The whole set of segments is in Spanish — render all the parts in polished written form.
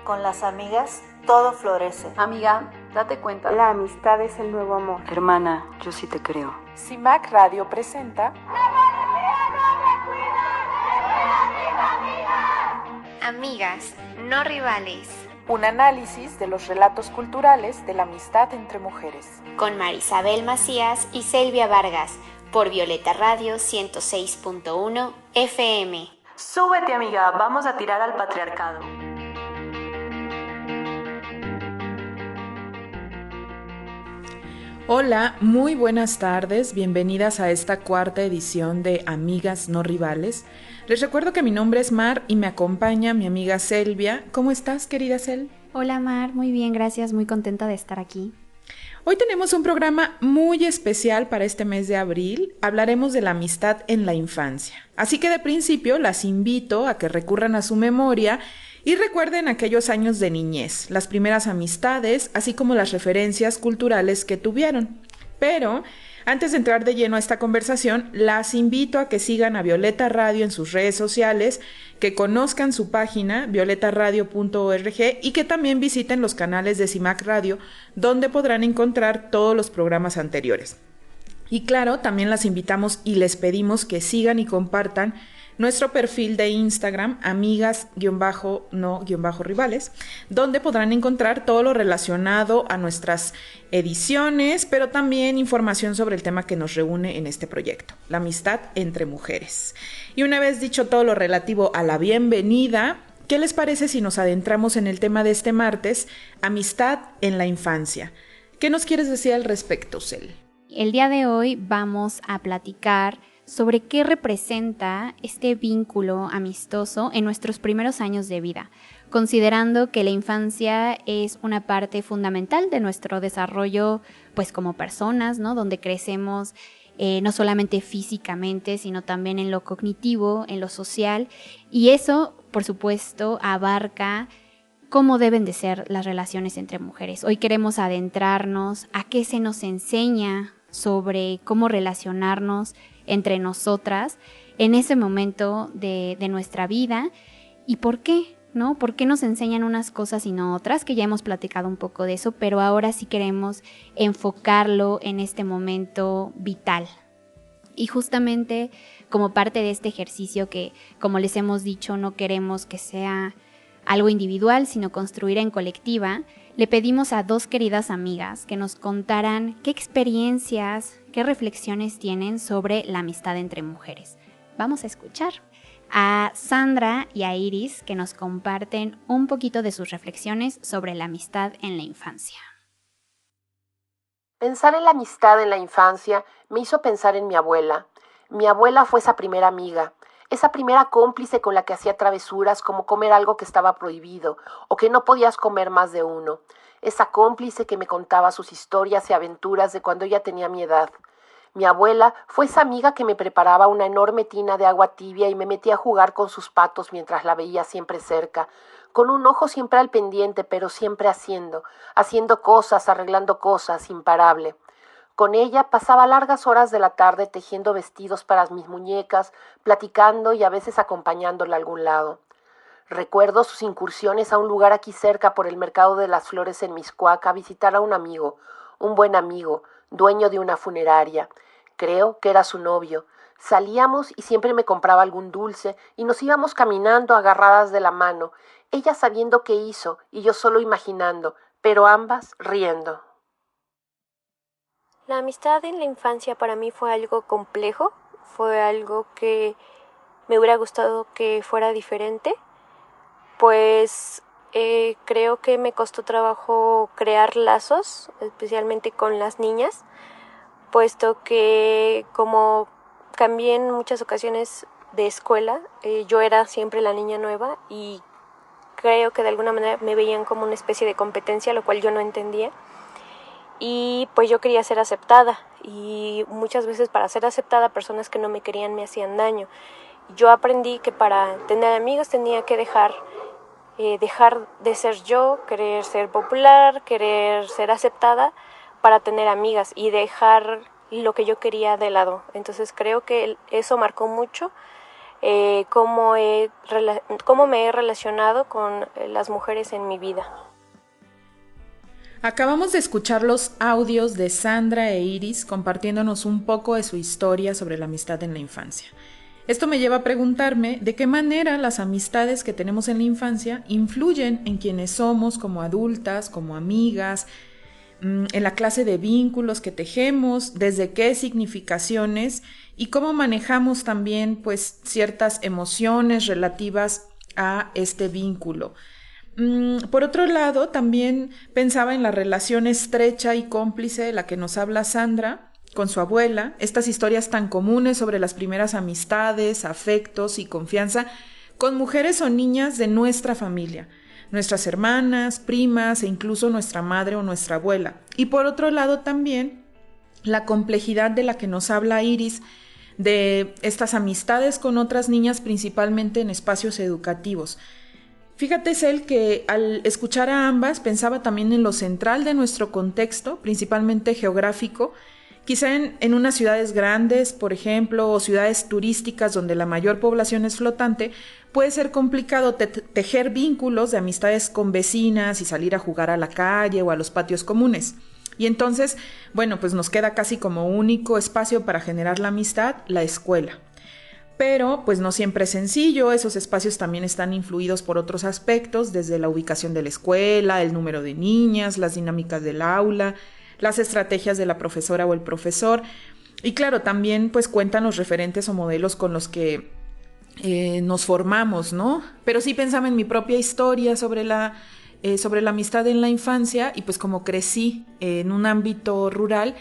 Con las amigas todo florece. Amiga, date cuenta. La amistad es el nuevo amor. Hermana, yo sí te creo. CIMAC Radio presenta Amigas, no rivales. Un análisis de los relatos culturales de la amistad entre mujeres. Con Marisabel Macías y Selvia Vargas, por Violeta Radio 106.1 FM. Súbete, amiga, vamos a tirar al patriarcado. Hola, muy buenas tardes, bienvenidas a esta cuarta edición de Amigas No Rivales. Les recuerdo que mi nombre es Mar y me acompaña mi amiga Selvia. ¿Cómo estás, querida Sel? Hola Mar, muy bien, gracias, muy contenta de estar aquí. Hoy tenemos un programa muy especial para este mes de abril. Hablaremos de la amistad en la infancia. Así que de principio las invito a que recurran a su memoria y recuerden aquellos años de niñez, las primeras amistades, así como las referencias culturales que tuvieron. Pero antes de entrar de lleno a esta conversación, las invito a que sigan a Violeta Radio en sus redes sociales, que conozcan su página violetaradio.org y que también visiten los canales de CIMAC Radio, donde podrán encontrar todos los programas anteriores. Y claro, también las invitamos y les pedimos que sigan y compartan nuestro perfil de Instagram, amigas-no-rivales, donde podrán encontrar todo lo relacionado a nuestras ediciones, pero también información sobre el tema que nos reúne en este proyecto, la amistad entre mujeres. Y una vez dicho todo lo relativo a la bienvenida, ¿qué les parece si nos adentramos en el tema de este martes, amistad en la infancia? ¿Qué nos quieres decir al respecto, Cel? El día de hoy vamos a platicar sobre qué representa este vínculo amistoso en nuestros primeros años de vida, considerando que la infancia es una parte fundamental de nuestro desarrollo, pues como personas, ¿no? Donde crecemos no solamente físicamente, sino también en lo cognitivo, en lo social, y eso, por supuesto, abarca cómo deben de ser las relaciones entre mujeres. Hoy queremos adentrarnos a qué se nos enseña sobre cómo relacionarnos entre nosotras en ese momento de nuestra vida y por qué, ¿no? ¿Por qué nos enseñan unas cosas y no otras? Que ya hemos platicado un poco de eso, pero ahora sí queremos enfocarlo en este momento vital. Y justamente como parte de este ejercicio que, como les hemos dicho, no queremos que sea algo individual, sino construir en colectiva, le pedimos a dos queridas amigas que nos contaran qué experiencias, qué reflexiones tienen sobre la amistad entre mujeres. Vamos a escuchar a Sandra y a Iris, que nos comparten un poquito de sus reflexiones sobre la amistad en la infancia. Pensar en la amistad en la infancia me hizo pensar en mi abuela. Mi abuela fue esa primera amiga, esa primera cómplice con la que hacía travesuras como comer algo que estaba prohibido o que no podías comer más de uno. Esa cómplice que me contaba sus historias y aventuras de cuando ella tenía mi edad. Mi abuela fue esa amiga que me preparaba una enorme tina de agua tibia y me metía a jugar con sus patos mientras la veía siempre cerca, con un ojo siempre al pendiente, pero siempre haciendo cosas, arreglando cosas, imparable. Con ella pasaba largas horas de la tarde tejiendo vestidos para mis muñecas, platicando y a veces acompañándola a algún lado. Recuerdo sus incursiones a un lugar aquí cerca por el Mercado de las Flores en Mixcoac a visitar a un amigo, un buen amigo, dueño de una funeraria. Creo que era su novio. Salíamos y siempre me compraba algún dulce y nos íbamos caminando agarradas de la mano, ella sabiendo qué hizo y yo solo imaginando, pero ambas riendo. La amistad en la infancia para mí fue algo complejo, fue algo que me hubiera gustado que fuera diferente, pues creo que me costó trabajo crear lazos, especialmente con las niñas, puesto que como cambié en muchas ocasiones de escuela, yo era siempre la niña nueva y creo que de alguna manera me veían como una especie de competencia, lo cual yo no entendía. Y pues yo quería ser aceptada y muchas veces para ser aceptada personas que no me querían me hacían daño. Yo aprendí que para tener amigos tenía que dejar de ser yo, querer ser popular, querer ser aceptada para tener amigas y dejar lo que yo quería de lado. Entonces creo que eso marcó mucho cómo me he relacionado con las mujeres en mi vida. Acabamos de escuchar los audios de Sandra e Iris compartiéndonos un poco de su historia sobre la amistad en la infancia. Esto me lleva a preguntarme de qué manera las amistades que tenemos en la infancia influyen en quienes somos como adultas, como amigas, en la clase de vínculos que tejemos, desde qué significaciones y cómo manejamos también pues ciertas emociones relativas a este vínculo. Por otro lado, también pensaba en la relación estrecha y cómplice de la que nos habla Sandra con su abuela, estas historias tan comunes sobre las primeras amistades, afectos y confianza con mujeres o niñas de nuestra familia, nuestras hermanas, primas e incluso nuestra madre o nuestra abuela. Y por otro lado también la complejidad de la que nos habla Iris, de estas amistades con otras niñas principalmente en espacios educativos. Fíjate, Cel, que al escuchar a ambas pensaba también en lo central de nuestro contexto, principalmente geográfico, quizá en unas ciudades grandes, por ejemplo, o ciudades turísticas donde la mayor población es flotante, puede ser complicado tejer vínculos de amistades con vecinas y salir a jugar a la calle o a los patios comunes. Y entonces, bueno, pues nos queda casi como único espacio para generar la amistad, la escuela. Pero pues no siempre es sencillo, esos espacios también están influidos por otros aspectos, desde la ubicación de la escuela, el número de niñas, las dinámicas del aula, las estrategias de la profesora o el profesor. Y claro, también pues cuentan los referentes o modelos con los que nos formamos, ¿no? Pero sí pensaba en mi propia historia sobre la amistad en la infancia y pues como crecí en un ámbito rural,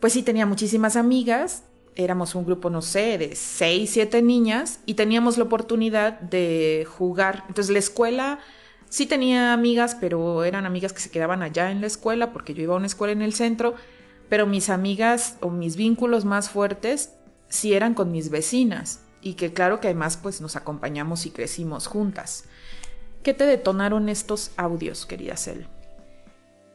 pues sí tenía muchísimas amigas. Éramos un grupo, no sé, de 6, 7 niñas y teníamos la oportunidad de jugar. Entonces la escuela sí tenía amigas, pero eran amigas que se quedaban allá en la escuela porque yo iba a una escuela en el centro, pero mis amigas o mis vínculos más fuertes sí eran con mis vecinas y que claro que además pues nos acompañamos y crecimos juntas. ¿Qué te detonaron estos audios, querida Cel?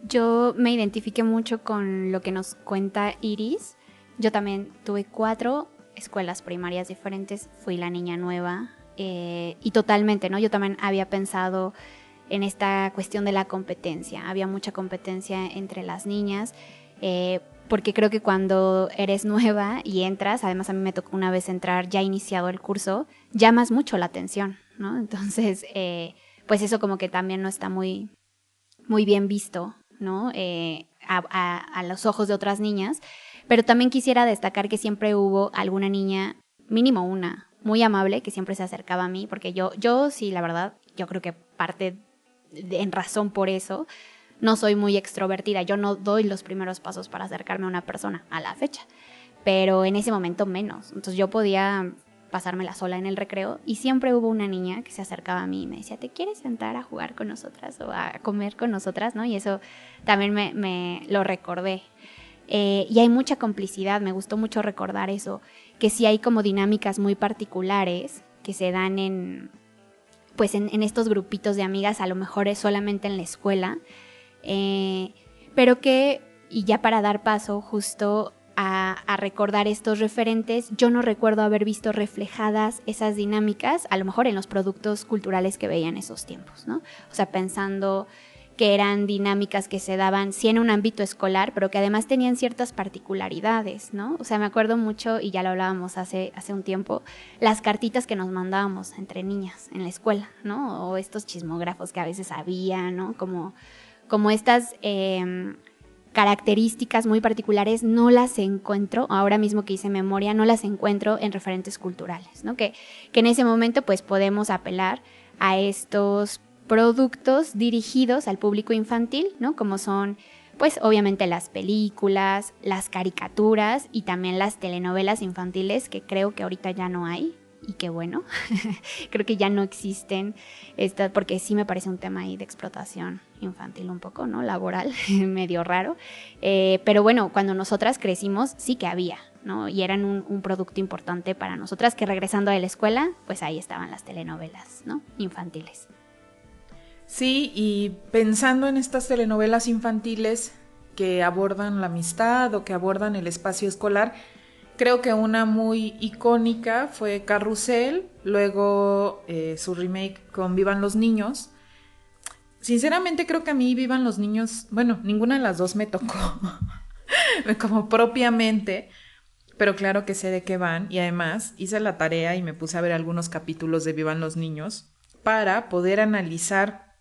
Yo me identifiqué mucho con lo que nos cuenta Iris. Yo también tuve 4 escuelas primarias diferentes, fui la niña nueva y totalmente, ¿no? Yo también había pensado en esta cuestión de la competencia, había mucha competencia entre las niñas, porque creo que cuando eres nueva y entras, además a mí me tocó una vez entrar ya iniciado el curso, llamas mucho la atención, ¿no? Entonces, pues eso como que también no está muy, muy bien visto, ¿no? A los ojos de otras niñas. Pero también quisiera destacar que siempre hubo alguna niña, mínimo una, muy amable, que siempre se acercaba a mí, porque yo sí, la verdad, yo creo que parte en razón por eso, no soy muy extrovertida, yo no doy los primeros pasos para acercarme a una persona a la fecha, pero en ese momento menos, entonces yo podía pasármela sola en el recreo y siempre hubo una niña que se acercaba a mí y me decía, ¿te quieres sentar a jugar con nosotras o a comer con nosotras? ¿No? Y eso también me lo recordé. Y hay mucha complicidad, me gustó mucho recordar eso, que sí hay como dinámicas muy particulares que se dan en estos grupitos de amigas, a lo mejor es solamente en la escuela, pero que, y ya para dar paso justo a recordar estos referentes, yo no recuerdo haber visto reflejadas esas dinámicas, a lo mejor en los productos culturales que veía en esos tiempos, ¿no? O sea, pensando que eran dinámicas que se daban sí en un ámbito escolar, pero que además tenían ciertas particularidades, ¿no? O sea, me acuerdo mucho, y ya lo hablábamos hace un tiempo, las cartitas que nos mandábamos entre niñas en la escuela, ¿no? O estos chismógrafos que a veces había, ¿no? Como estas características muy particulares no las encuentro, ahora mismo que hice memoria, no las encuentro en referentes culturales, ¿no? Que en ese momento pues podemos apelar a estos productos dirigidos al público infantil, ¿no? Como son, pues obviamente las películas, las caricaturas y también las telenovelas infantiles, que creo que ahorita ya no hay, y qué bueno, creo que ya no existen, porque sí me parece un tema ahí de explotación infantil un poco, ¿no? Laboral, medio raro, pero bueno, cuando nosotras crecimos sí que había, ¿no? Y eran un producto importante para nosotras, que regresando de la escuela, pues ahí estaban las telenovelas, ¿no? Infantiles. Sí, y pensando en estas telenovelas infantiles que abordan la amistad o que abordan el espacio escolar, Creo que una muy icónica fue Carrusel, luego su remake con Vivan los Niños. Sinceramente creo que a mí Vivan los Niños, bueno, ninguna de las dos me tocó como propiamente, pero claro que sé de qué van, y además hice la tarea y me puse a ver algunos capítulos de Vivan los Niños para poder analizar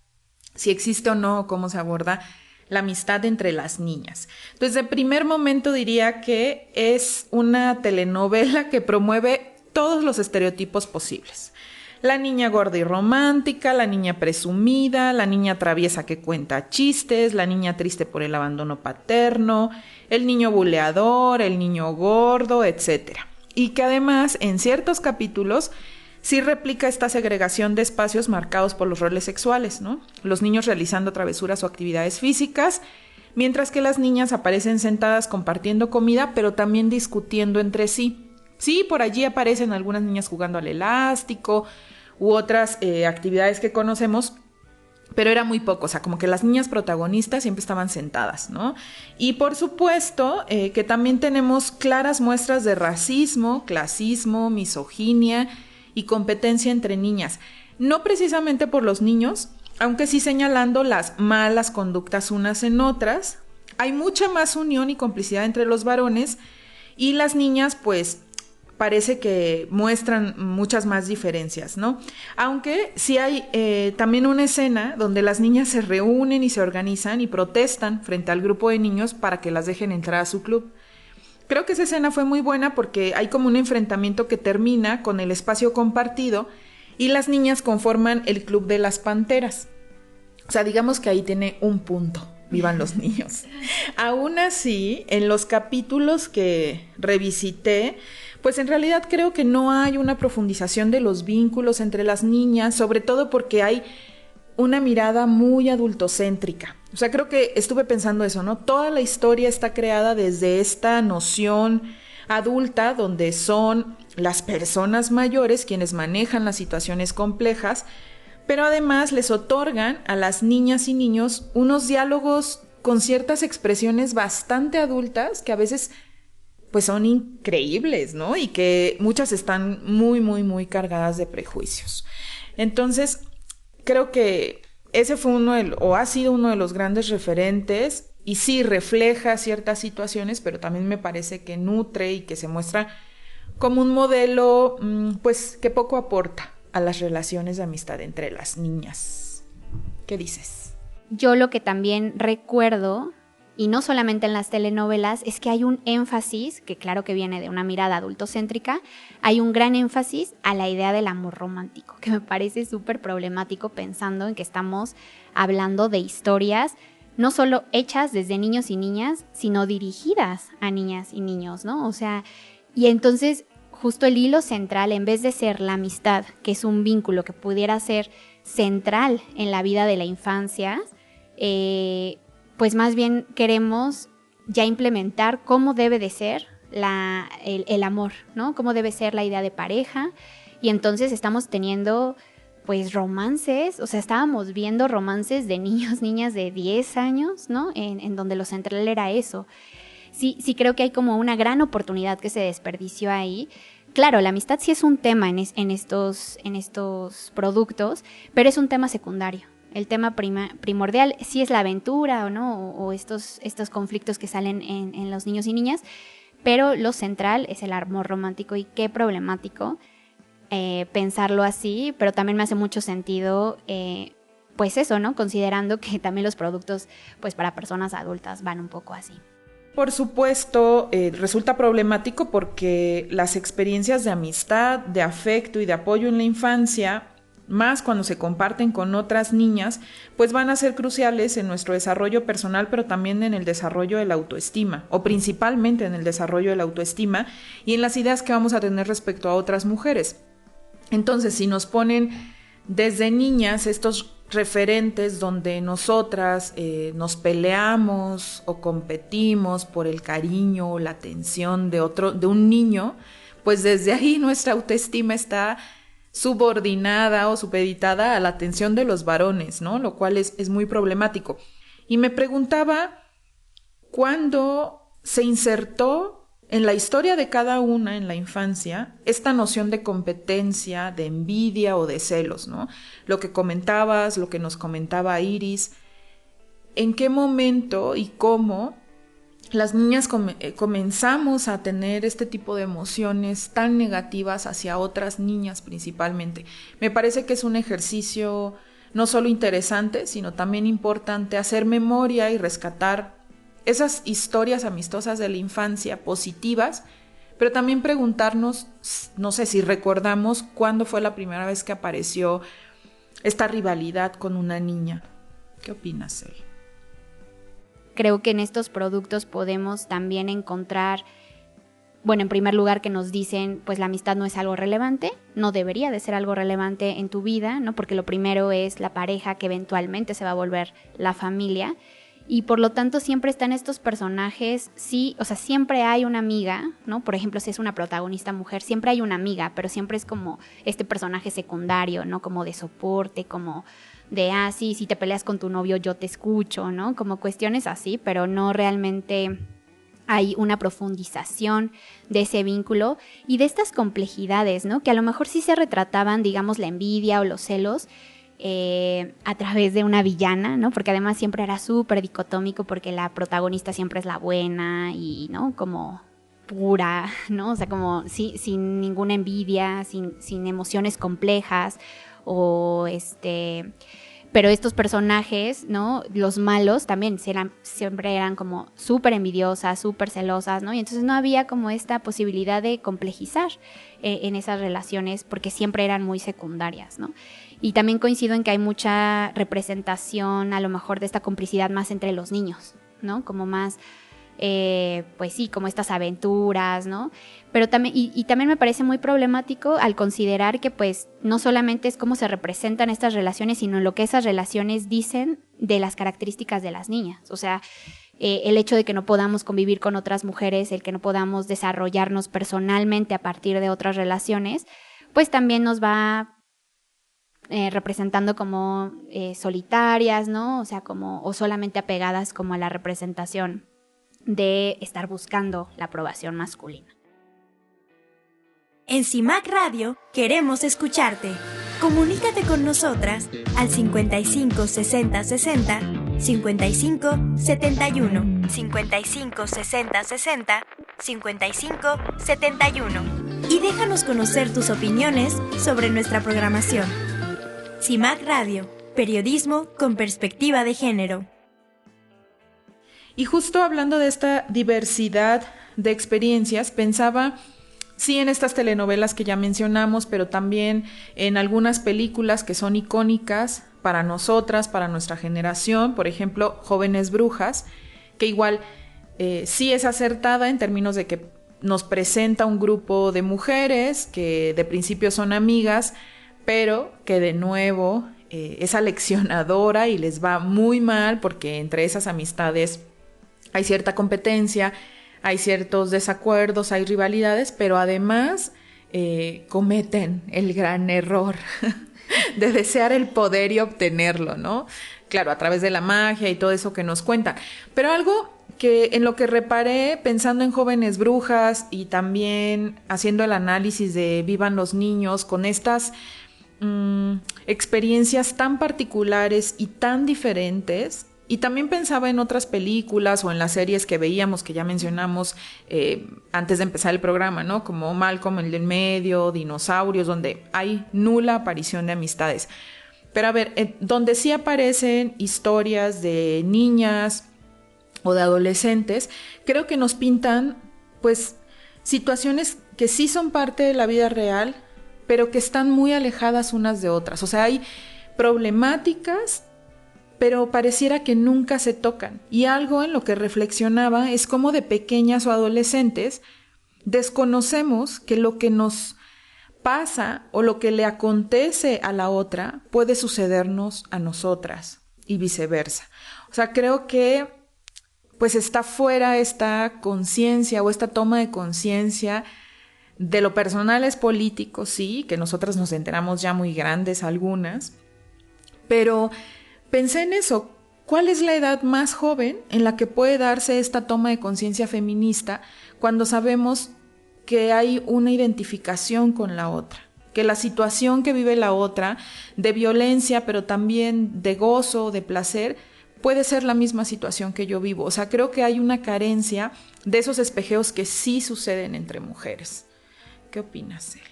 si existe o no, cómo se aborda la amistad entre las niñas. Entonces, de primer momento diría que es una telenovela que promueve todos los estereotipos posibles. La niña gorda y romántica, la niña presumida, la niña traviesa que cuenta chistes, la niña triste por el abandono paterno, el niño buleador, el niño gordo, etc. Y que además, en ciertos capítulos, sí replica esta segregación de espacios marcados por los roles sexuales, ¿no? Los niños realizando travesuras o actividades físicas, mientras que las niñas aparecen sentadas compartiendo comida, pero también discutiendo entre sí. Sí, por allí aparecen algunas niñas jugando al elástico u otras actividades que conocemos, pero era muy poco, o sea, como que las niñas protagonistas siempre estaban sentadas, ¿no? Y por supuesto que también tenemos claras muestras de racismo, clasismo, misoginia y competencia entre niñas, no precisamente por los niños, aunque sí señalando las malas conductas unas en otras. Hay mucha más unión y complicidad entre los varones, y las niñas pues parece que muestran muchas más diferencias, ¿no? Aunque sí hay también una escena donde las niñas se reúnen y se organizan y protestan frente al grupo de niños para que las dejen entrar a su club. Creo que esa escena fue muy buena porque hay como un enfrentamiento que termina con el espacio compartido y las niñas conforman el Club de las Panteras. O sea, digamos que ahí tiene un punto. Vivan los niños. Aún así, en los capítulos que revisité, pues en realidad creo que no hay una profundización de los vínculos entre las niñas, sobre todo porque hay una mirada muy adultocéntrica. O sea, creo que estuve pensando eso, ¿no? Toda la historia está creada desde esta noción adulta, donde son las personas mayores quienes manejan las situaciones complejas, pero además les otorgan a las niñas y niños unos diálogos con ciertas expresiones bastante adultas que a veces pues son increíbles, ¿no? Y que muchas están muy, muy, muy cargadas de prejuicios. Entonces, creo que ese fue ha sido uno de los grandes referentes, y sí refleja ciertas situaciones, pero también me parece que nutre y que se muestra como un modelo, pues, que poco aporta a las relaciones de amistad entre las niñas. ¿Qué dices? Yo lo que también recuerdo, y no solamente en las telenovelas, es que hay un énfasis, que claro que viene de una mirada adultocéntrica, hay un gran énfasis a la idea del amor romántico, que me parece súper problemático pensando en que estamos hablando de historias no solo hechas desde niños y niñas, sino dirigidas a niñas y niños, ¿no? O sea, y entonces justo el hilo central, en vez de ser la amistad, que es un vínculo que pudiera ser central en la vida de la infancia, pues más bien queremos ya implementar cómo debe de ser el amor, ¿no? Cómo debe ser la idea de pareja, y entonces estamos teniendo pues romances, o sea, estábamos viendo romances de niñas de 10 años, ¿no? En donde lo central era eso. Sí creo que hay como una gran oportunidad que se desperdició ahí. Claro, la amistad sí es un tema en estos productos, pero es un tema secundario. El tema primordial sí es la aventura, ¿o no? O estos conflictos que salen en los niños y niñas, pero lo central es el amor romántico, y qué problemático pensarlo así, pero también me hace mucho sentido, pues eso, ¿no? Considerando que también los productos, pues para personas adultas van un poco así. Por supuesto, resulta problemático porque las experiencias de amistad, de afecto y de apoyo en la infancia, más cuando se comparten con otras niñas, pues van a ser cruciales en nuestro desarrollo personal, pero también en el desarrollo de la autoestima, o principalmente en el desarrollo de la autoestima y en las ideas que vamos a tener respecto a otras mujeres. Entonces, si nos ponen desde niñas estos referentes donde nosotras nos peleamos o competimos por el cariño o la atención de un niño, pues desde ahí nuestra autoestima está subordinada o supeditada a la atención de los varones, ¿no? Lo cual es muy problemático. Y me preguntaba cuándo se insertó en la historia de cada una en la infancia esta noción de competencia, de envidia o de celos, ¿no? Lo que comentabas, lo que nos comentaba Iris, ¿en qué momento y cómo las niñas comenzamos a tener este tipo de emociones tan negativas hacia otras niñas principalmente? Me parece que es un ejercicio no solo interesante, sino también importante hacer memoria y rescatar esas historias amistosas de la infancia positivas, pero también preguntarnos, no sé si recordamos cuándo fue la primera vez que apareció esta rivalidad con una niña. ¿Qué opinas, Elle? Creo que en estos productos podemos también encontrar, bueno, en primer lugar que nos dicen, pues la amistad no es algo relevante, no debería de ser algo relevante en tu vida, ¿no? Porque lo primero es la pareja que eventualmente se va a volver la familia y por lo tanto siempre están estos personajes, sí, o sea, siempre hay una amiga, ¿no? Por ejemplo, si es una protagonista mujer, siempre hay una amiga, pero siempre es como este personaje secundario, ¿no? Como de soporte, como de, sí, si te peleas con tu novio yo te escucho, ¿no? Como cuestiones así, pero no realmente hay una profundización de ese vínculo y de estas complejidades, ¿no? Que a lo mejor sí se retrataban, digamos, la envidia o los celos a través de una villana, ¿no? Porque además siempre era súper dicotómico porque la protagonista siempre es la buena y, ¿no? Como pura, ¿no? O sea, como sin ninguna envidia, sin emociones complejas o pero estos personajes, ¿no? Los malos también siempre eran como súper envidiosas, súper celosas, ¿no? Y entonces no había como esta posibilidad de complejizar en esas relaciones porque siempre eran muy secundarias, ¿no? Y también coincido en que hay mucha representación a lo mejor de esta complicidad más entre los niños, ¿no? Como más, pues sí, como estas aventuras, ¿no? Pero también, y también me parece muy problemático al considerar que pues no solamente es cómo se representan estas relaciones, sino lo que esas relaciones dicen de las características de las niñas. O sea, el hecho de que no podamos convivir con otras mujeres, el que no podamos desarrollarnos personalmente a partir de otras relaciones, pues también nos va representando como solitarias, ¿no? O sea, o solamente apegadas como a la representación de estar buscando la aprobación masculina. En CIMAC Radio queremos escucharte. Comunícate con nosotras al 55 60 60 55 71 55 60 60 55 71 y déjanos conocer tus opiniones sobre nuestra programación. CIMAC Radio, periodismo con perspectiva de género. Y justo hablando de esta diversidad de experiencias, pensaba, sí, en estas telenovelas que ya mencionamos, pero también en algunas películas que son icónicas para nosotras, para nuestra generación, por ejemplo, Jóvenes Brujas, que igual sí es acertada en términos de que nos presenta un grupo de mujeres que de principio son amigas, pero que de nuevo es aleccionadora y les va muy mal porque entre esas amistades hay cierta competencia, hay ciertos desacuerdos, hay rivalidades, pero además cometen el gran error de desear el poder y obtenerlo, ¿no? Claro, a través de la magia y todo eso que nos cuentan. Pero algo que en lo que reparé pensando en Jóvenes Brujas y también haciendo el análisis de Vivan los Niños con estas experiencias tan particulares y tan diferentes. Y también pensaba en otras películas o en las series que veíamos, que ya mencionamos antes de empezar el programa, ¿no? Como Malcolm el del medio, Dinosaurios, donde hay nula aparición de amistades. Pero a ver, donde sí aparecen historias de niñas o de adolescentes, creo que nos pintan, pues, situaciones que sí son parte de la vida real, pero que están muy alejadas unas de otras. O sea, hay problemáticas, pero pareciera que nunca se tocan. Y algo en lo que reflexionaba es cómo de pequeñas o adolescentes desconocemos que lo que nos pasa o lo que le acontece a la otra puede sucedernos a nosotras y viceversa. O sea, creo que pues está fuera esta conciencia o esta toma de conciencia de lo personal es político, sí, que nosotras nos enteramos ya muy grandes algunas, pero pensé en eso, ¿cuál es la edad más joven en la que puede darse esta toma de conciencia feminista cuando sabemos que hay una identificación con la otra? Que la situación que vive la otra, de violencia, pero también de gozo, de placer, puede ser la misma situación que yo vivo. O sea, creo que hay una carencia de esos espejeos que sí suceden entre mujeres. ¿Qué opinas, Cel?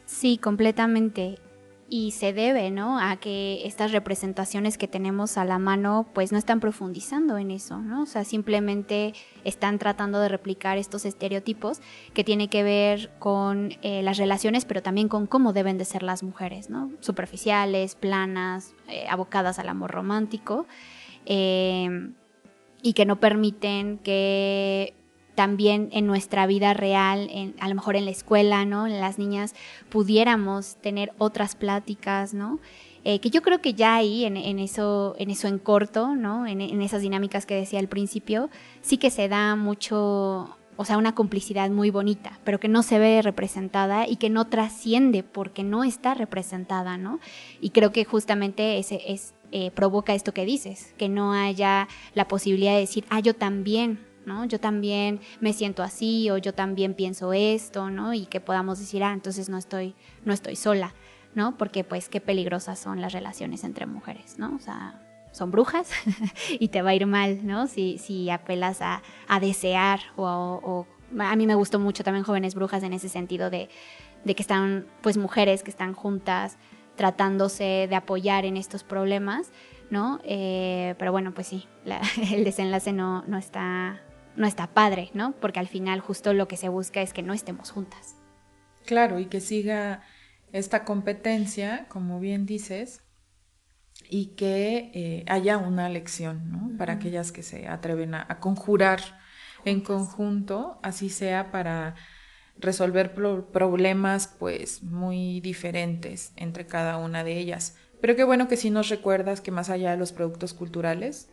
Sí, completamente. Y se debe, ¿no?, a que estas representaciones que tenemos a la mano pues no están profundizando en eso, ¿no? O sea, simplemente están tratando de replicar estos estereotipos que tienen que ver con las relaciones, pero también con cómo deben de ser las mujeres, ¿no? Superficiales, planas, abocadas al amor romántico, y que no permiten que también en nuestra vida real, a lo mejor en la escuela, ¿no?, en las niñas pudiéramos tener otras pláticas, ¿no? Que yo creo que ya ahí, en eso en corto, ¿no?, en esas dinámicas que decía al principio, sí que se da mucho, o sea, una complicidad muy bonita, pero que no se ve representada y que no trasciende porque no está representada, ¿no? Y creo que justamente provoca esto que dices, que no haya la posibilidad de decir, yo también, ¿no? Yo también me siento así, o yo también pienso esto, ¿no? Y que podamos decir, entonces no estoy sola, ¿no? Porque pues qué peligrosas son las relaciones entre mujeres, ¿no? O sea, son brujas y te va a ir mal, ¿no? Si apelas a desear o a mí me gustó mucho también Jóvenes Brujas en ese sentido de que están pues mujeres que están juntas tratándose de apoyar en estos problemas, ¿no? Pero bueno, pues sí, el desenlace no está padre, ¿no? Porque al final justo lo que se busca es que no estemos juntas. Claro, y que siga esta competencia, como bien dices, y que haya una lección, ¿no? Para aquellas que se atreven a conjurar en conjunto, así sea para resolver problemas pues muy diferentes entre cada una de ellas. Pero qué bueno que sí nos recuerdas que más allá de los productos culturales,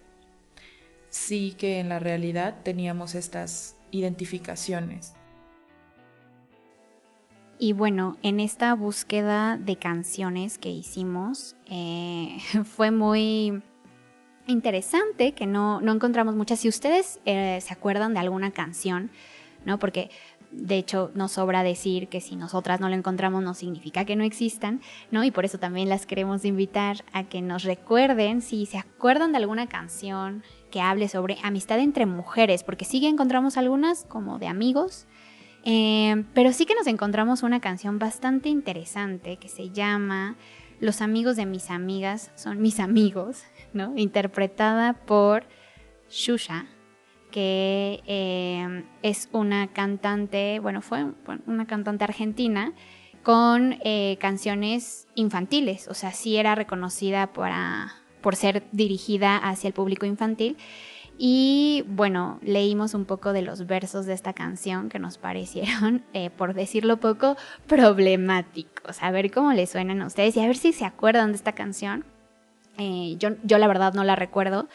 sí que en la realidad teníamos estas identificaciones. Y bueno, en esta búsqueda de canciones que hicimos, fue muy interesante que no encontramos muchas. Si ustedes se acuerdan de alguna canción, ¿no? Porque de hecho nos sobra decir que si nosotras no la encontramos no significa que no existan, ¿no? Y por eso también las queremos invitar a que nos recuerden si se acuerdan de alguna canción que hable sobre amistad entre mujeres, porque sí que encontramos algunas como de amigos, pero sí que nos encontramos una canción bastante interesante que se llama Los amigos de mis amigas son mis amigos, ¿no? Interpretada por Xuxa, que es una cantante, fue una cantante argentina con canciones infantiles, o sea, sí era reconocida por ser dirigida hacia el público infantil. Y bueno, leímos un poco de los versos de esta canción que nos parecieron, por decirlo poco, problemáticos. A ver cómo les suenan a ustedes y a ver si se acuerdan de esta canción. Yo la verdad no la recuerdo,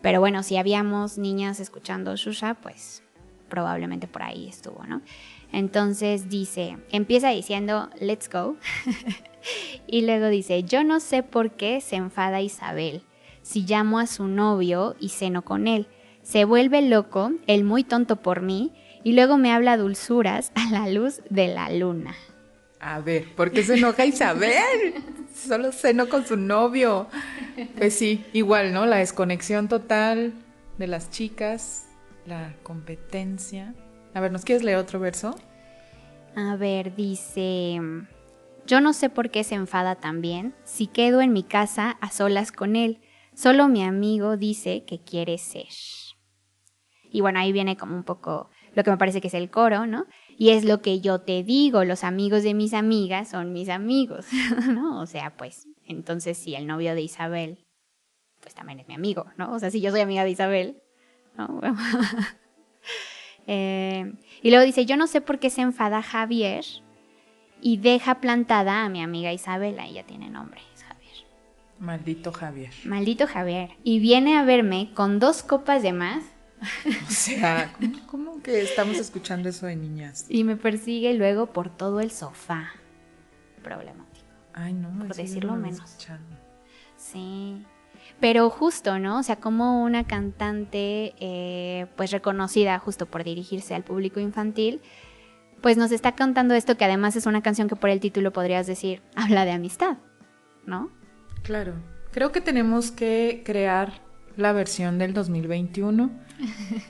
pero bueno, si habíamos niñas escuchando Xuxa, pues probablemente por ahí estuvo, ¿no? Entonces empieza diciendo let's go y luego dice, yo no sé por qué se enfada Isabel si llamo a su novio y ceno con él. Se vuelve loco, él muy tonto por mí, y luego me habla dulzuras a la luz de la luna. A ver, ¿por qué se enoja Isabel? Solo ceno con su novio. Pues sí, igual, ¿no? La desconexión total de las chicas, la competencia. A ver, ¿nos quieres leer otro verso? A ver, dice, yo no sé por qué se enfada también si quedo en mi casa a solas con él. Solo mi amigo dice que quiere ser. Y bueno, ahí viene como un poco lo que me parece que es el coro, ¿no? Y es lo que yo te digo, los amigos de mis amigas son mis amigos, ¿no? O sea, pues, entonces si el novio de Isabel, pues también es mi amigo, ¿no? O sea, si yo soy amiga de Isabel, ¿no? Y luego dice, yo no sé por qué se enfada Javier y deja plantada a mi amiga Isabel, ahí ya tiene nombre. Maldito Javier. Maldito Javier. Y viene a verme con 2 copas de más. O sea, ¿cómo que estamos escuchando eso de niñas? Y me persigue luego por todo el sofá. Problemático. Ay, no. Por decirlo menos. Sí. Pero justo, ¿no? O sea, como una cantante pues reconocida justo por dirigirse al público infantil, pues nos está contando esto, que además es una canción que por el título podrías decir, habla de amistad, ¿no? Claro. Creo que tenemos que crear la versión del 2021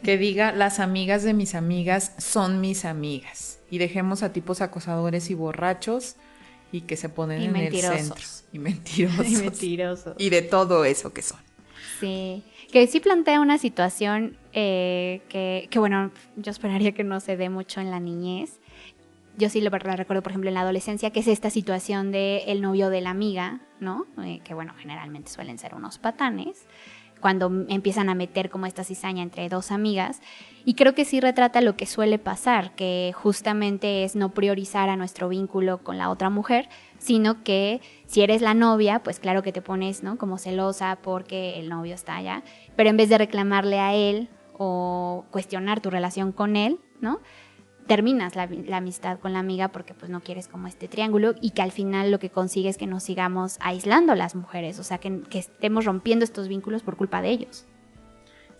que diga, las amigas de mis amigas son mis amigas. Y dejemos a tipos acosadores y borrachos y que se ponen en el centro. Y mentirosos. Y mentirosos. Y de todo eso que son. Sí, que sí plantea una situación que bueno, yo esperaría que no se dé mucho en la niñez. Yo sí la recuerdo, por ejemplo, en la adolescencia, que es esta situación de el novio de la amiga, ¿no? Que bueno, generalmente suelen ser unos patanes, cuando empiezan a meter como esta cizaña entre dos amigas. Y creo que sí retrata lo que suele pasar, que justamente es no priorizar a nuestro vínculo con la otra mujer, sino que si eres la novia, pues claro que te pones, ¿no?, como celosa porque el novio está allá, pero en vez de reclamarle a él o cuestionar tu relación con él, ¿no?, terminas la amistad con la amiga porque pues no quieres como este triángulo, y que al final lo que consigue es que nos sigamos aislando las mujeres, o sea, que estemos rompiendo estos vínculos por culpa de ellos.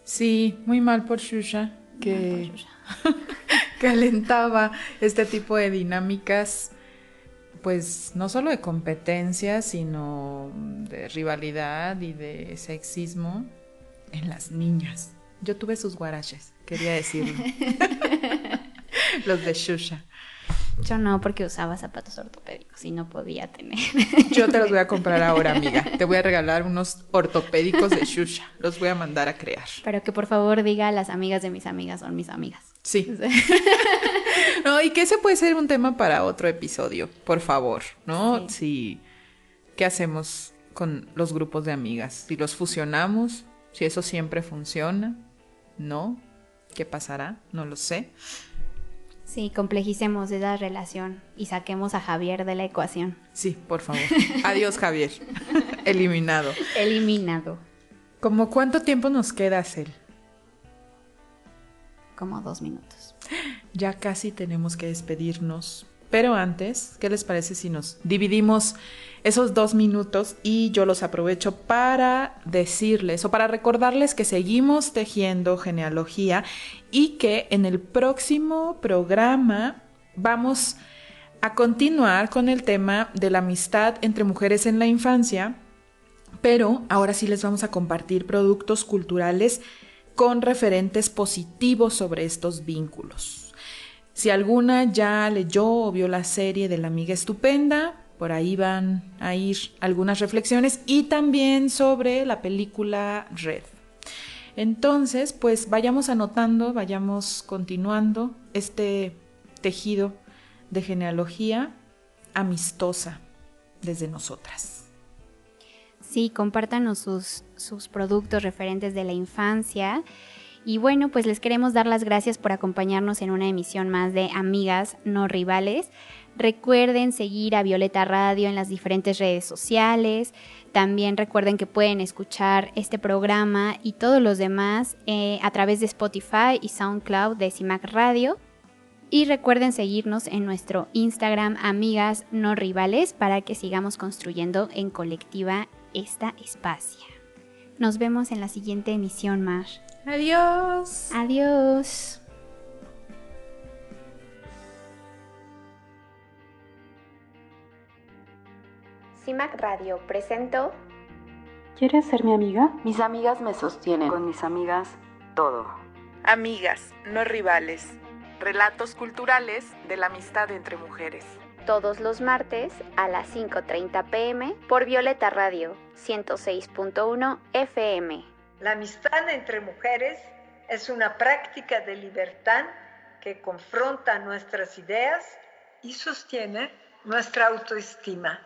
Sí, muy mal por Xuxa, que alentaba este tipo de dinámicas, pues no solo de competencia, sino de rivalidad y de sexismo en las niñas. Yo tuve sus guaraches, quería decirlo. Los de Xuxa. Yo no, porque usaba zapatos ortopédicos y no podía tener. Yo te los voy a comprar ahora, amiga. Te voy a regalar unos ortopédicos de Xuxa. Los voy a mandar a crear. Pero que por favor diga, las amigas de mis amigas son mis amigas. Sí. No, y que ese puede ser un tema para otro episodio, por favor, ¿no? Sí. ¿Qué hacemos con los grupos de amigas? Si los fusionamos, si eso siempre funciona, ¿no? ¿Qué pasará? No lo sé. Sí, complejicemos esa relación y saquemos a Javier de la ecuación. Sí, por favor. Adiós, Javier. Eliminado. Eliminado. ¿Cómo cuánto tiempo nos queda, Cel? Como 2 minutos. Ya casi tenemos que despedirnos. Pero antes, ¿qué les parece si nos dividimos esos 2 minutos y yo los aprovecho para decirles o para recordarles que seguimos tejiendo genealogía y que en el próximo programa vamos a continuar con el tema de la amistad entre mujeres en la infancia, pero ahora sí les vamos a compartir productos culturales con referentes positivos sobre estos vínculos. Si alguna ya leyó o vio la serie de La Amiga Estupenda, por ahí van a ir algunas reflexiones, y también sobre la película Red. Entonces, pues vayamos anotando, vayamos continuando este tejido de genealogía amistosa desde nosotras. Sí, compártanos sus productos referentes de la infancia. Y bueno, pues les queremos dar las gracias por acompañarnos en una emisión más de Amigas No Rivales. Recuerden seguir a Violeta Radio en las diferentes redes sociales. También recuerden que pueden escuchar este programa y todos los demás a través de Spotify y SoundCloud de CIMAC Radio. Y recuerden seguirnos en nuestro Instagram Amigas No Rivales para que sigamos construyendo en colectiva esta espacia. Nos vemos en la siguiente emisión, Mar. Adiós. Adiós. CIMAC Radio presentó ¿Quieres ser mi amiga? Mis amigas me sostienen. Con mis amigas, todo. Amigas, no rivales. Relatos culturales de la amistad entre mujeres. todos los martes a las 5:30 p.m. por Violeta Radio 106.1 FM. La amistad entre mujeres es una práctica de libertad que confronta nuestras ideas y sostiene nuestra autoestima.